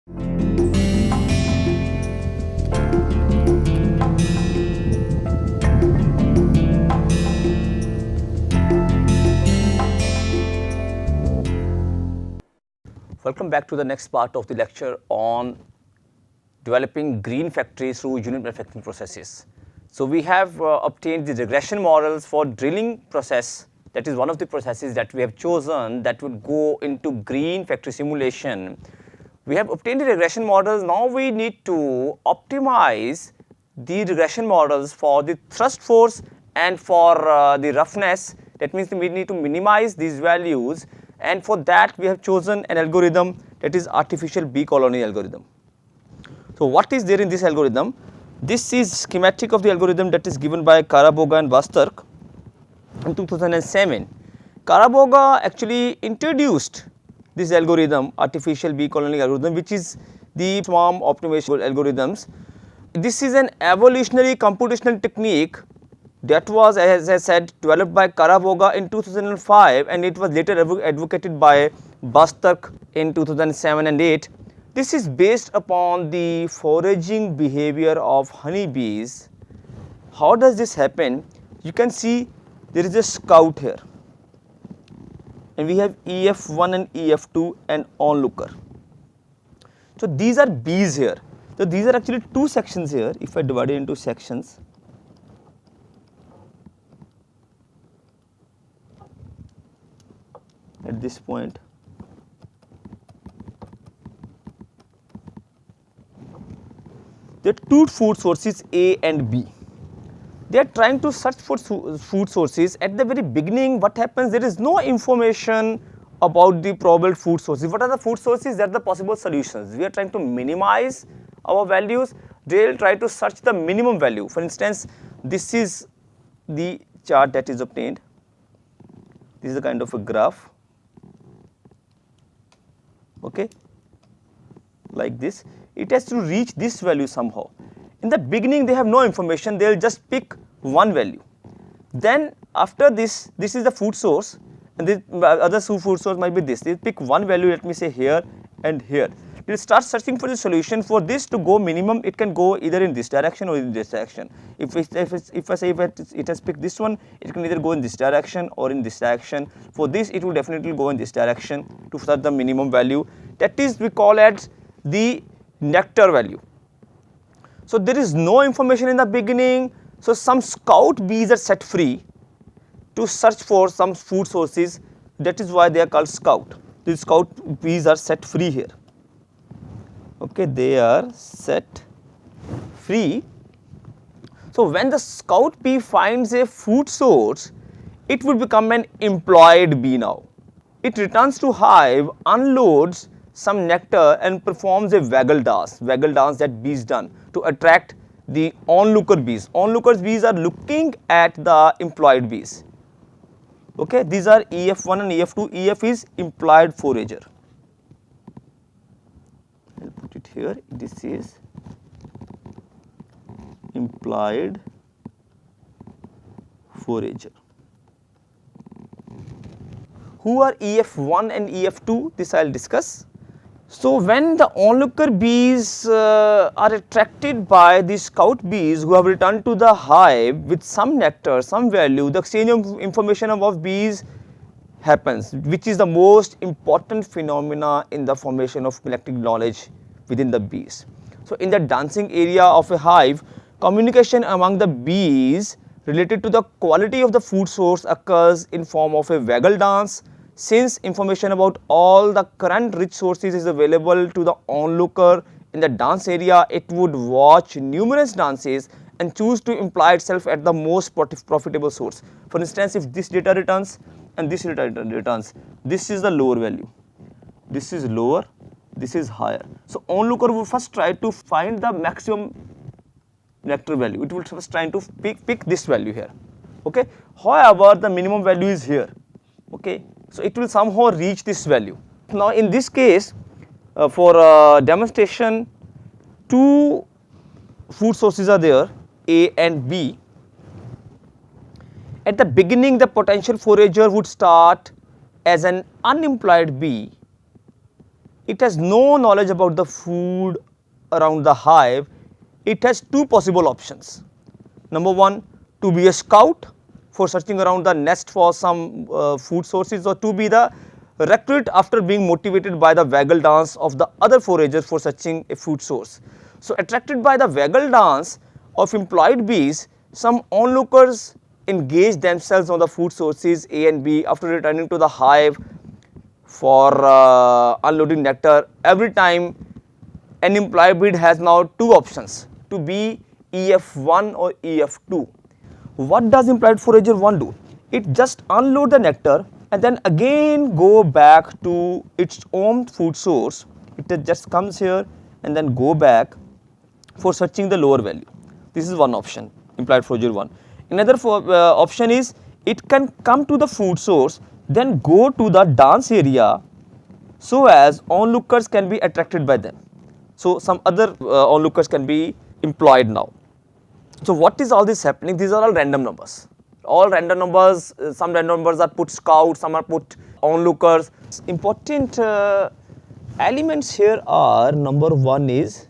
Welcome back to the next part of the lecture on developing green factories through unit manufacturing processes. So we have obtained the regression models for drilling process. That is one of the processes that we have chosen that would go into green factory simulation. We have obtained the regression models. Now we need to optimize the regression models for the thrust force and for the roughness. That means we need to minimize these values, and for that we have chosen an algorithm, that is artificial bee colony algorithm. So what is there in this algorithm? This is schematic of the algorithm that is given by Karaboga and Bastark in 2007. Karaboga actually introduced this algorithm, artificial bee colony algorithm, which is the swarm optimization algorithms. This is an evolutionary computational technique that was, as I said, developed by Karaboga in 2005, and it was later advocated by Bastark in 2007 and 8. This is based upon the foraging behavior of honeybees. How does this happen? You can see there is a scout here, and we have EF1 and EF2 and onlooker. So these are bees here. So these are actually two sections here. If I divide it into sections, at this point, there are two food sources A and B. They are trying to search for food sources. At the very beginning, what happens, there is no information about the probable food sources. What are the food sources? They are the possible solutions. We are trying to minimize our values. They will try to search the minimum value. For instance, this is the chart that is obtained. This is a kind of a graph, okay, like this. It has to reach this value somehow. In the beginning, they have no information. They will just pick one value. Then after this, this is the food source, and the other two food source might be this. They pick one value, let me say here and here. They will start searching for the solution. For this to go minimum, it can go either in this direction or in this direction. If I say it has picked this one, it can either go in this direction or in this direction. For this, it will definitely go in this direction to search the minimum value. That is, we call as the nectar value. So there is no information in the beginning. So some scout bees are set free to search for some food sources. That is why they are called scout. These scout bees are set free here. Okay, they are set free. So when the scout bee finds a food source, it would become an employed bee now. It returns to hive, unloads some nectar and performs a waggle dance that bees done to attract the onlooker bees. Onlooker bees are looking at the employed bees. Okay, these are EF1 and EF2. EF is implied forager. I'll put it here. This is implied forager. Who are EF1 and EF2? This I will discuss. So when the onlooker bees are attracted by the scout bees who have returned to the hive with some nectar, some value, the exchange of information about bees happens, which is the most important phenomena in the formation of collective knowledge within the bees. So in the dancing area of a hive, communication among the bees related to the quality of the food source occurs in form of a waggle dance. Since information about all the current rich sources is available to the onlooker in the dance area, it would watch numerous dances and choose to imply itself at the most profitable source. For instance, if this data returns and this data returns, this is the lower value, this is lower, this is higher. So onlooker will first try to find the maximum nectar value. It will first try to pick this value here. Okay. However, the minimum value is here. Okay. So it will somehow reach this value. Now in this case, for demonstration, two food sources are there, A and B. At the beginning, the potential forager would start as an unemployed bee it has no knowledge about the food around the hive, it has two possible options. Number one, to be a scout for searching around the nest for some food sources, or to be the recruit after being motivated by the waggle dance of the other foragers for searching a food source. So, attracted by the waggle dance of employed bees, some onlookers engage themselves on the food sources A and B after returning to the hive for unloading nectar. Every time an employee bee has now two options, to be EF1 or EF2. What does employed forager 1 do? It just unload the nectar and then again go back to its own food source. It just comes here and then go back for searching the lower value. This is one option, implied forager 1. Another option is it can come to the food source, then go to the dance area so as onlookers can be attracted by them. So, some other onlookers can be employed now. So, what is all this happening? These are all random numbers. All random numbers, some random numbers are put scouts, some are put onlookers. Important elements here are, number one is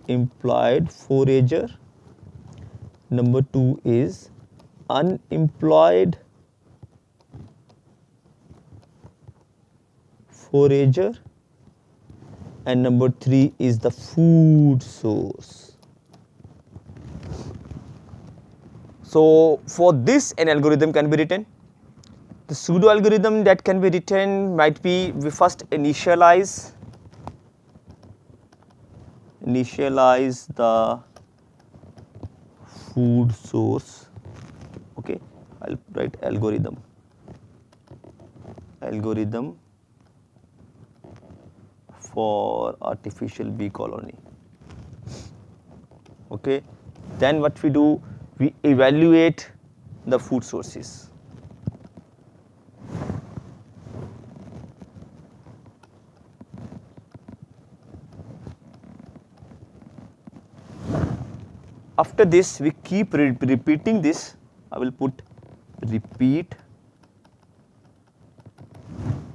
employed forager, number two is unemployed forager, and number three is the food source. So, for this an algorithm can be written. The pseudo algorithm that can be written might be, we first initialize the food source. Okay, I will write algorithm for artificial bee colony. Okay, then what we do, we evaluate the food sources. After this, we keep repeating this. I will put repeat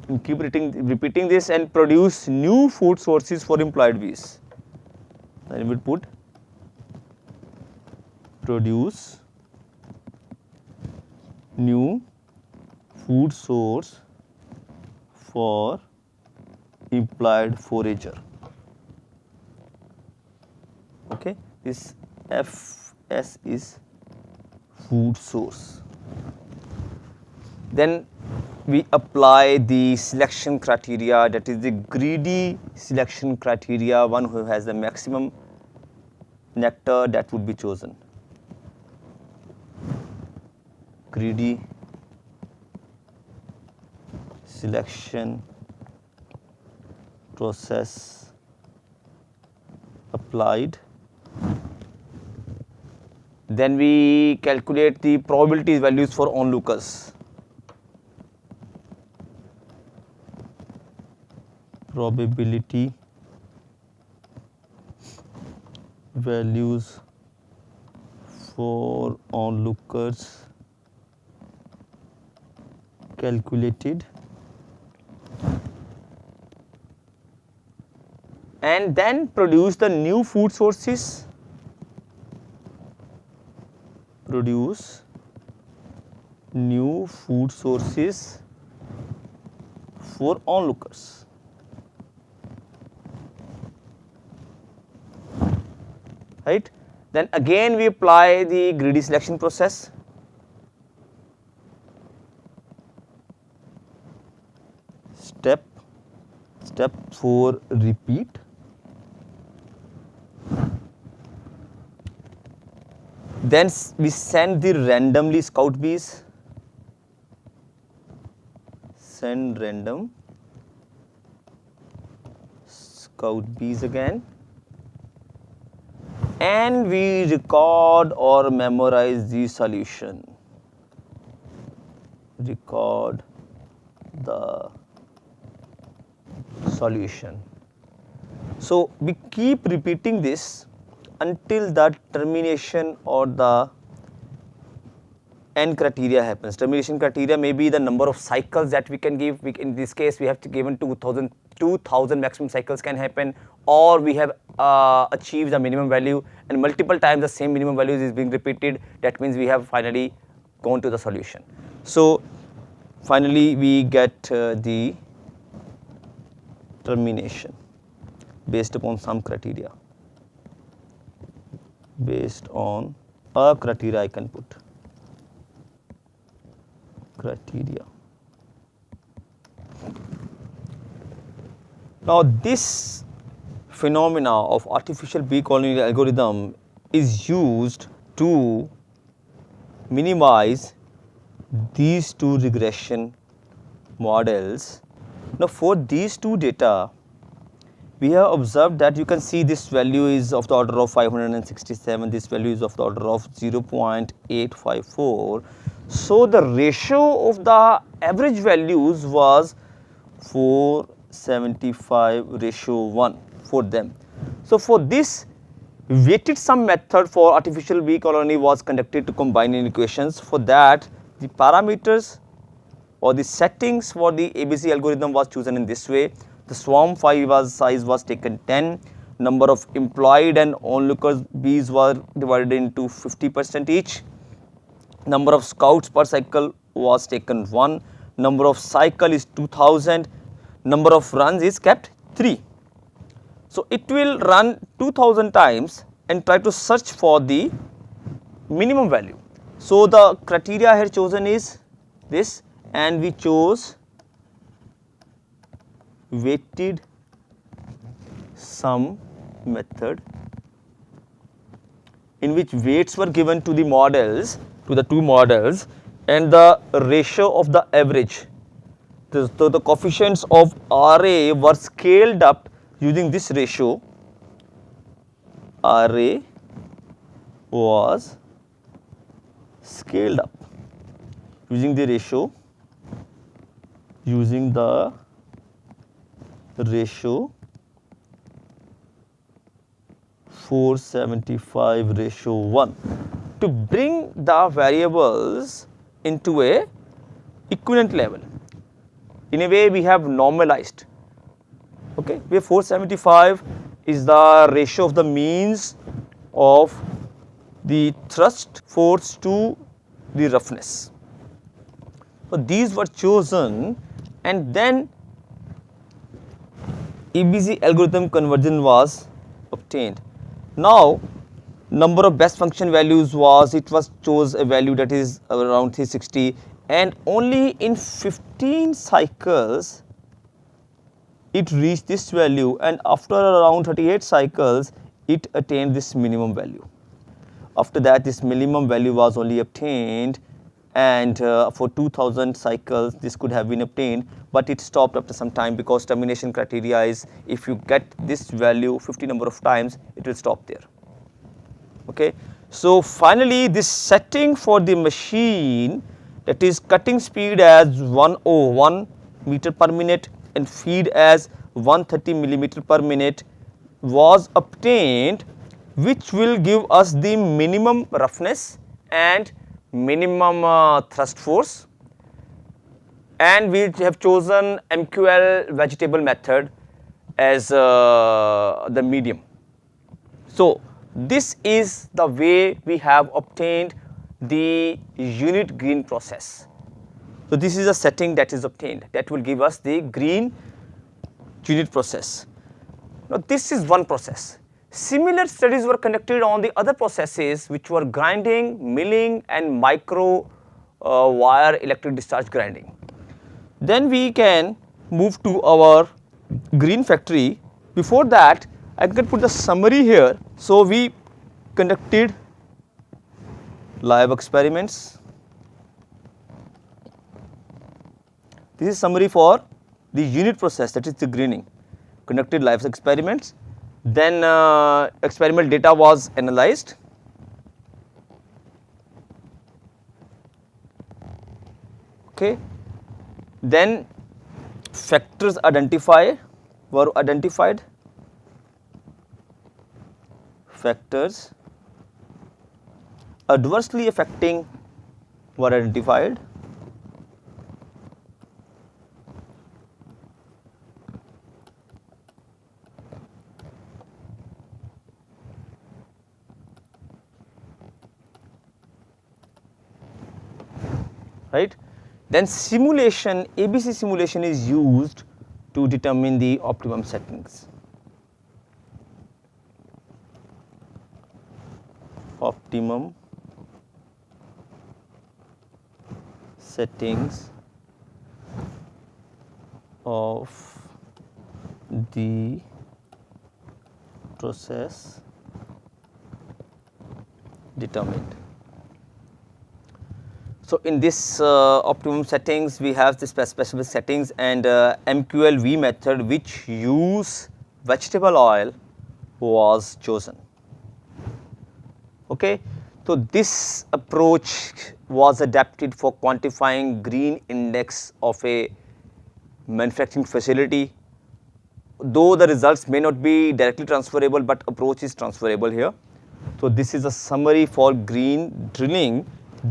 and keep repeating this and produce new food sources for employed bees. Then we will put produce new food source for employed forager. Okay, this FS is food source. Then we apply the selection criteria, that is the greedy selection criteria, one who has the maximum nectar that would be chosen. Greedy selection process applied. Then we calculate the probability values for onlookers. Probability values for onlookers calculated, and then produce the new food sources. Produce new food sources for onlookers. Right? Then again we apply the greedy selection process. Step 4, repeat. Then we send the randomly scout bees. Send random scout bees again. And we record or memorize the solution. Record the solution. So, we keep repeating this until the termination or the n criteria happens. Termination criteria may be the number of cycles that we can give. In this case, we have to given 2000 maximum cycles can happen, or we have achieved the minimum value and multiple times the same minimum values is being repeated. That means we have finally gone to the solution. So finally we get the termination based upon some criteria, based on a criteria I can put. Criteria. Now this phenomena of artificial bee colony algorithm is used to minimize these two regression models. Now for these two data, we have observed that you can see this value is of the order of 567, this value is of the order of 0.854. So the ratio of the average values was 475:1 for them. So for this, weighted sum method for artificial bee colony was conducted to combine equations. For that, the parameters or the settings for the ABC algorithm was chosen in this way. The swarm size was taken 10, number of employed and onlookers bees were divided into 50% each, number of scouts per cycle was taken 1, number of cycle is 2000, number of runs is kept 3. So it will run 2000 times and try to search for the minimum value. So the criteria here chosen is this, and we chose weighted sum method, in which weights were given to the models, to the two models, and the ratio of the average. So the coefficients of RA were scaled up using this ratio. RA was scaled up using the ratio, 475:1 to bring the variables into a equivalent level. In a way, we have normalized. Okay, where 475 is the ratio of the means of the thrust force to the roughness. So these were chosen, and then ABC algorithm conversion was obtained. Now number of best function values was, it was chose a value that is around 360, and only in 15 cycles it reached this value, and after around 38 cycles it attained this minimum value. After that, this minimum value was only obtained, and for 2000 cycles this could have been obtained, but it stopped after some time because termination criteria is, if you get this value 50 number of times, it will stop there. Okay. So finally this setting for the machine, that is cutting speed as 101 meter per minute and feed as 130 millimeter per minute was obtained, which will give us the minimum roughness and minimum thrust force, and we have chosen MQL vegetable method as the medium. So this is the way we have obtained the unit green process. So this is a setting that is obtained that will give us the green unit process. Now this is one process. Similar studies were conducted on the other processes, which were grinding, milling, and micro wire electric discharge grinding. Then we can move to our green factory. Before that, I can put the summary here. So we conducted live experiments. This is summary for the unit process, that is the greening. Conducted live experiments. Then experimental data was analyzed. Okay. Then factors were identified. Factors adversely affecting were identified. Right. Then simulation, ABC simulation is used to determine the optimum settings. Optimum settings of the process determined. So, in this optimum settings, we have the specific settings and MQLV method which use vegetable oil was chosen. Okay. So, this approach was adapted for quantifying green index of a manufacturing facility, though the results may not be directly transferable, but approach is transferable here. So, this is a summary for green drilling.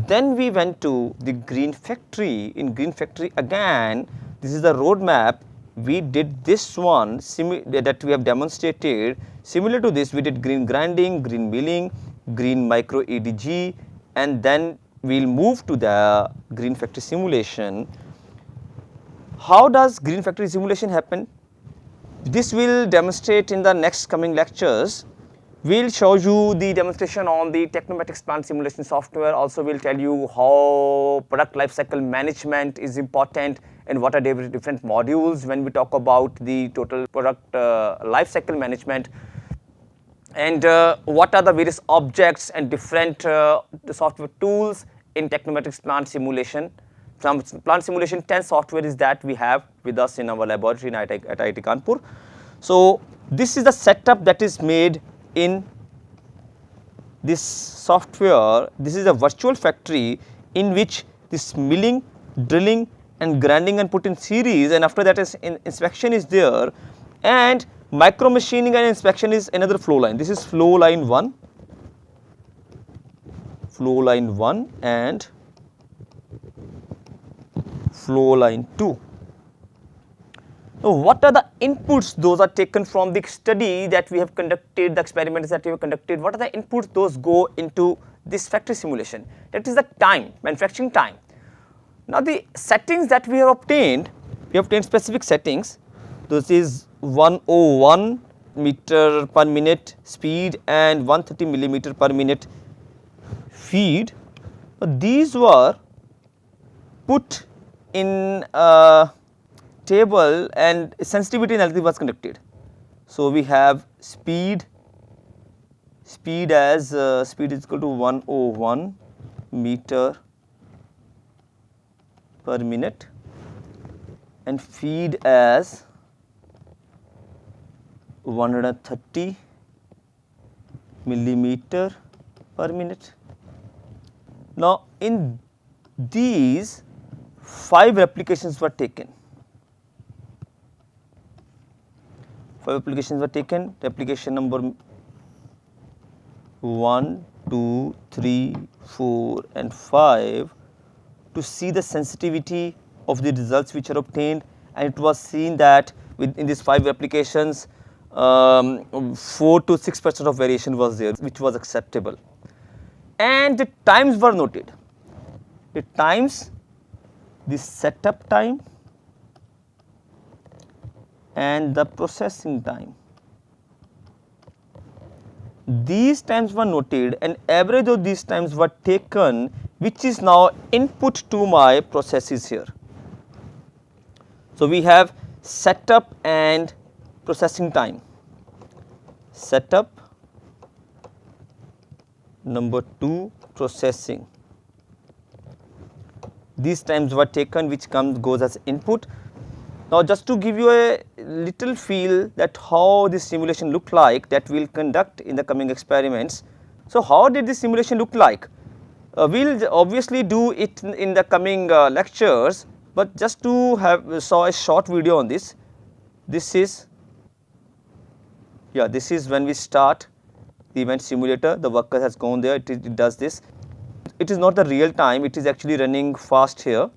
Then we went to the green factory. In green factory again, this is the roadmap. We did this one that we have demonstrated. Similar to this, we did green grinding, green milling, green micro EDG, and then we will move to the green factory simulation. How does green factory simulation happen? This will demonstrate in the next coming lectures. We will show you the demonstration on the Technomatix plant simulation software. Also, we will tell you how product lifecycle management is important and what are the different modules when we talk about the total product lifecycle management, and what are the various objects and different software tools in Technomatix plant simulation. From plant simulation 10 software is that we have with us in our laboratory at IIT Kanpur. So, this is the setup that is made in this software. This is a virtual factory in which this milling, drilling and grinding and put in series, and after that is inspection is there, and micro machining and inspection is another flow line. This is flow line 1 and flow line 2. Now, what are the inputs? Those are taken from the study that we have conducted, the experiments that we have conducted. What are the inputs? Those go into this factory simulation. That is the time, manufacturing time. Now, the settings that we have obtained specific settings. This is 101 meter per minute speed and 130 millimeter per minute feed. These were put in table and sensitivity analysis was conducted. So, we have speed as speed is equal to 101 meter per minute and feed as 130 millimeter per minute. Now, in these 5 replications were taken. 5 applications were taken. Replication number 1, 2, 3, 4 and 5 to see the sensitivity of the results which are obtained, and it was seen that within these 5 applications 4 to 6% of variation was there, which was acceptable, and the times were noted. The times, the setup time and the processing time. These times were noted and average of these times were taken, which is now input to my processes here. So, we have setup and processing time. Setup, number 2 processing. These times were taken, which goes as input. Now, just to give you a little feel that how this simulation look like, that we will conduct in the coming experiments. So, how did this simulation look like? We will obviously do it in the coming lectures, but just to saw a short video on this. This is when we start the event simulator. The worker has gone there, it does this. it is not the real time, it is actually running fast here.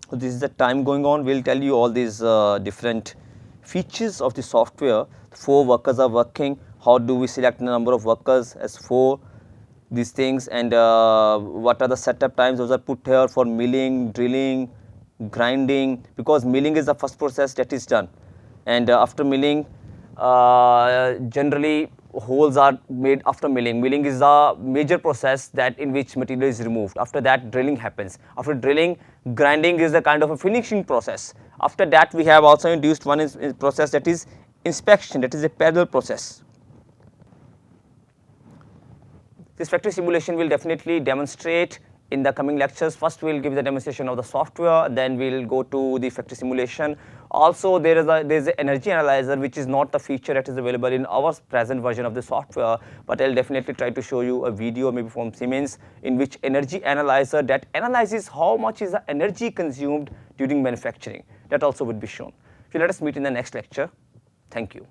So this is the time going on. We'll tell you all these different features of the software. 4 workers are working. How do we select the number of workers as 4? These things, and what are the setup times? Those are put here for milling, drilling, grinding, because milling is the first process that is done, and after milling, generally holes are made after milling. Milling is a major process that in which material is removed. After that, drilling happens. After drilling, grinding is a kind of a finishing process. After that, we have also introduced one process, that is inspection, that is a parallel process. This factory simulation will definitely demonstrate in the coming lectures. First, we will give the demonstration of the software, then we will go to the factory simulation. Also, there is an energy analyzer, which is not the feature that is available in our present version of the software, but I will definitely try to show you a video maybe from Siemens, in which energy analyzer that analyzes how much is the energy consumed during manufacturing. That also would be shown. So let us meet in the next lecture. Thank you.